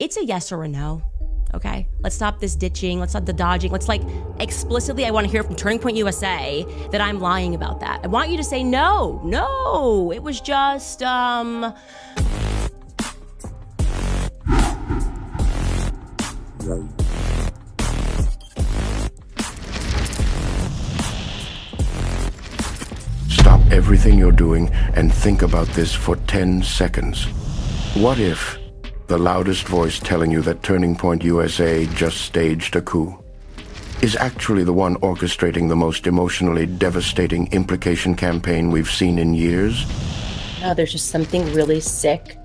It's a yes or a no. Okay, let's stop this ditching. Let's stop the dodging. Let's explicitly, I want to hear from Turning Point USA that I'm lying about that. I want you to say no, it was just, Stop everything you're doing and think about this for 10 seconds. What if the loudest voice telling you that Turning Point USA just staged a coup is actually the one orchestrating the most emotionally devastating implication campaign we've seen in years? there's just something really sick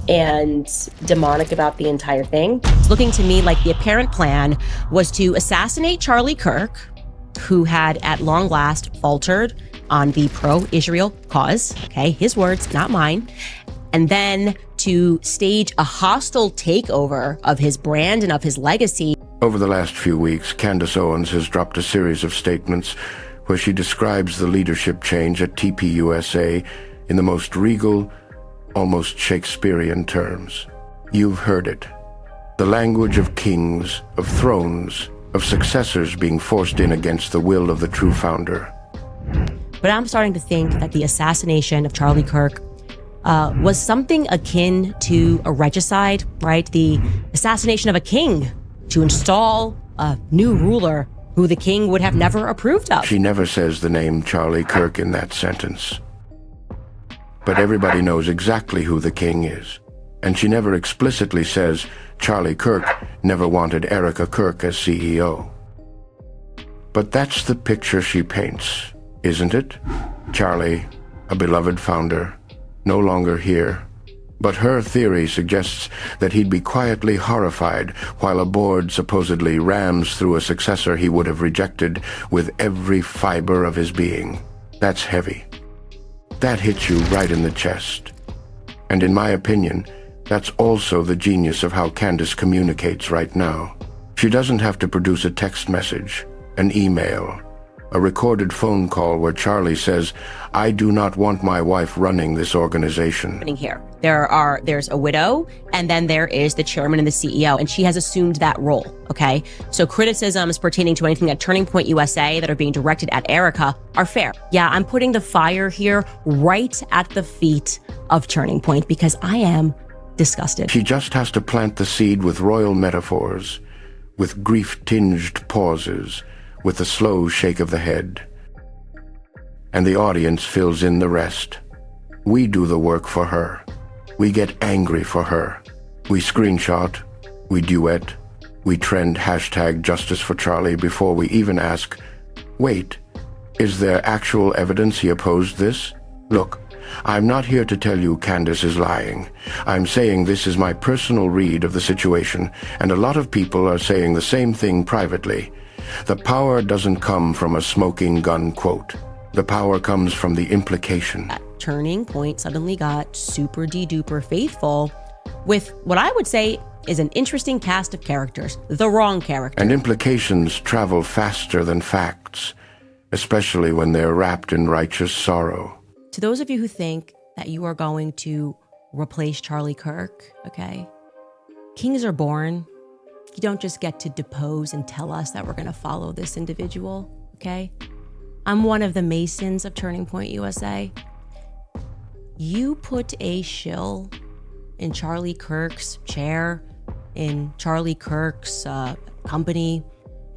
and demonic about the entire thing. It's looking to me like the apparent plan was to assassinate Charlie Kirk, who had at long last faltered on the pro-Israel cause. Okay, his words, not mine. And then to stage a hostile takeover of his brand and of his legacy. Over the last few weeks, Candace Owens has dropped a series of statements where she describes the leadership change at TPUSA in the most regal, almost Shakespearean terms. You've heard it. The language of kings, of thrones, of successors being forced in against the will of the true founder. But I'm starting to think that the assassination of Charlie Kirk was something akin to a regicide, right? The assassination of a king to install a new ruler who the king would have never approved of. She never says the name Charlie Kirk in that sentence. But everybody knows exactly who the king is. And she never explicitly says Charlie Kirk never wanted Erika Kirk as CEO. But that's the picture she paints, isn't it? Charlie, a beloved founder, no longer here. But her theory suggests that he'd be quietly horrified while a board supposedly rams through a successor he would have rejected with every fiber of his being. That's heavy. That hits you right in the chest. And in my opinion, that's also the genius of how Candace communicates right now. She doesn't have to produce a text message, an email, a recorded phone call where Charlie says, "I do not want my wife running this organization." Here, there's a widow, and then there is the chairman and the CEO, and she has assumed that role. Okay, so criticisms pertaining to anything at Turning Point USA that are being directed at Erika are fair. Yeah, I'm putting the fire here right at the feet of Turning Point because I am disgusted. She just has to plant the seed with royal metaphors, with grief-tinged pauses, with a slow shake of the head. And the audience fills in the rest. We do the work for her. We get angry for her. We screenshot, we duet, we trend #JusticeForCharlie before we even ask, wait, is there actual evidence he opposed this? Look, I'm not here to tell you Candace is lying. I'm saying this is my personal read of the situation, and a lot of people are saying the same thing privately. The power doesn't come from a smoking gun quote. The power comes from the implication. Turning Point suddenly got super de-duper faithful with what I would say is an interesting cast of characters. The wrong character. And implications travel faster than facts, especially when they're wrapped in righteous sorrow. To those of you who think that you are going to replace Charlie Kirk, okay? Kings are born. You don't just get to depose and tell us that we're going to follow this individual, okay? I'm one of the Masons of Turning Point USA. You put a shill in Charlie Kirk's chair, in Charlie Kirk's company,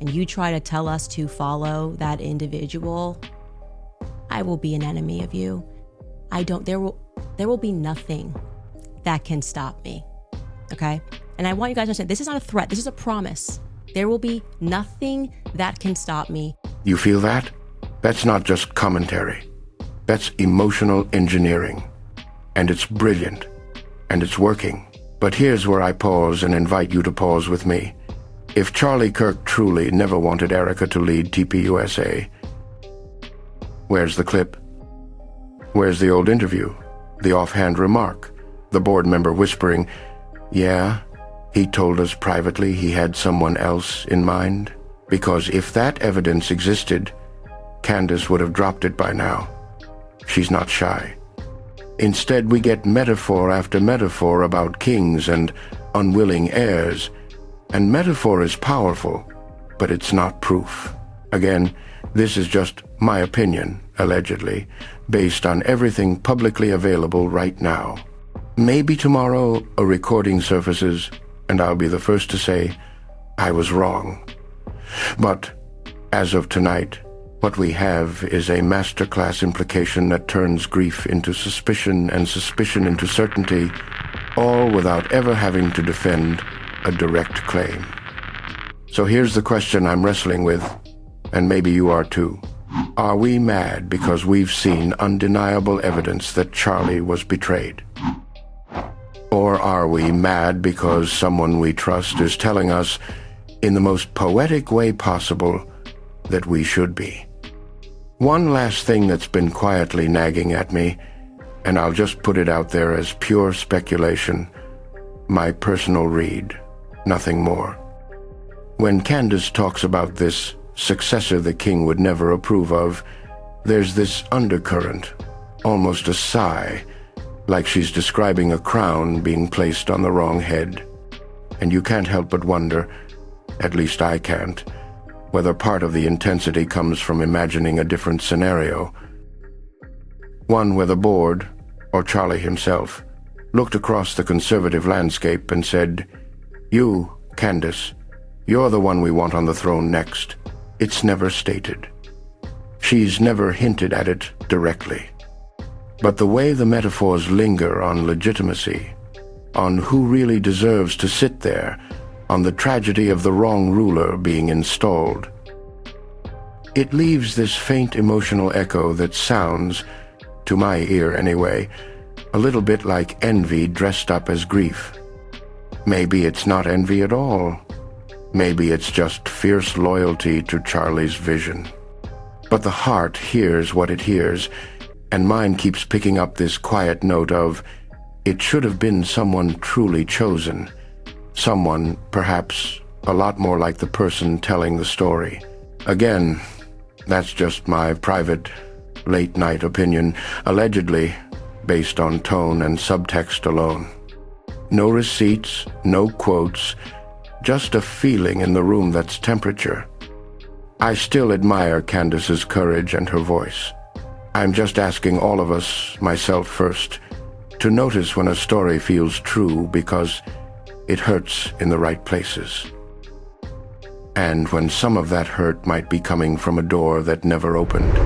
and you try to tell us to follow that individual, I will be an enemy of you. There will be nothing that can stop me, okay? And I want you guys to understand, this is not a threat, this is a promise. There will be nothing that can stop me. You feel that? That's not just commentary. That's emotional engineering. And it's brilliant. And it's working. But here's where I pause and invite you to pause with me. If Charlie Kirk truly never wanted Erika to lead TPUSA, where's the clip? Where's the old interview? The offhand remark? The board member whispering, "Yeah, he told us privately he had someone else in mind"? Because if that evidence existed, Candace would have dropped it by now. She's not shy. Instead, we get metaphor after metaphor about kings and unwilling heirs, and metaphor is powerful, but it's not proof. Again, this is just my opinion, allegedly, based on everything publicly available right now. Maybe tomorrow a recording surfaces, and I'll be the first to say I was wrong. But as of tonight, what we have is a masterclass implication that turns grief into suspicion and suspicion into certainty, all without ever having to defend a direct claim. So here's the question I'm wrestling with, and maybe you are too. Are we mad because we've seen undeniable evidence that Charlie was betrayed? Or are we mad because someone we trust is telling us, in the most poetic way possible, that we should be? One last thing that's been quietly nagging at me, and I'll just put it out there as pure speculation, my personal read, nothing more. When Candace talks about this successor the king would never approve of, there's this undercurrent, almost a sigh, like she's describing a crown being placed on the wrong head. And you can't help but wonder, at least I can't, whether part of the intensity comes from imagining a different scenario. One where the board, or Charlie himself, looked across the conservative landscape and said, "You, Candace, you're the one we want on the throne next." It's never stated. She's never hinted at it directly. But the way the metaphors linger on legitimacy, on who really deserves to sit there, on the tragedy of the wrong ruler being installed, it leaves this faint emotional echo that sounds, to my ear anyway, a little bit like envy dressed up as grief. Maybe it's not envy at all. Maybe it's just fierce loyalty to Charlie's vision. But the heart hears what it hears, and mine keeps picking up this quiet note of, it should have been someone truly chosen. Someone, perhaps, a lot more like the person telling the story. Again, that's just my private, late-night opinion, allegedly based on tone and subtext alone. No receipts, no quotes, just a feeling in the room that's temperature. I still admire Candace's courage and her voice. I'm just asking all of us, myself first, to notice when a story feels true because it hurts in the right places. And when some of that hurt might be coming from a door that never opened.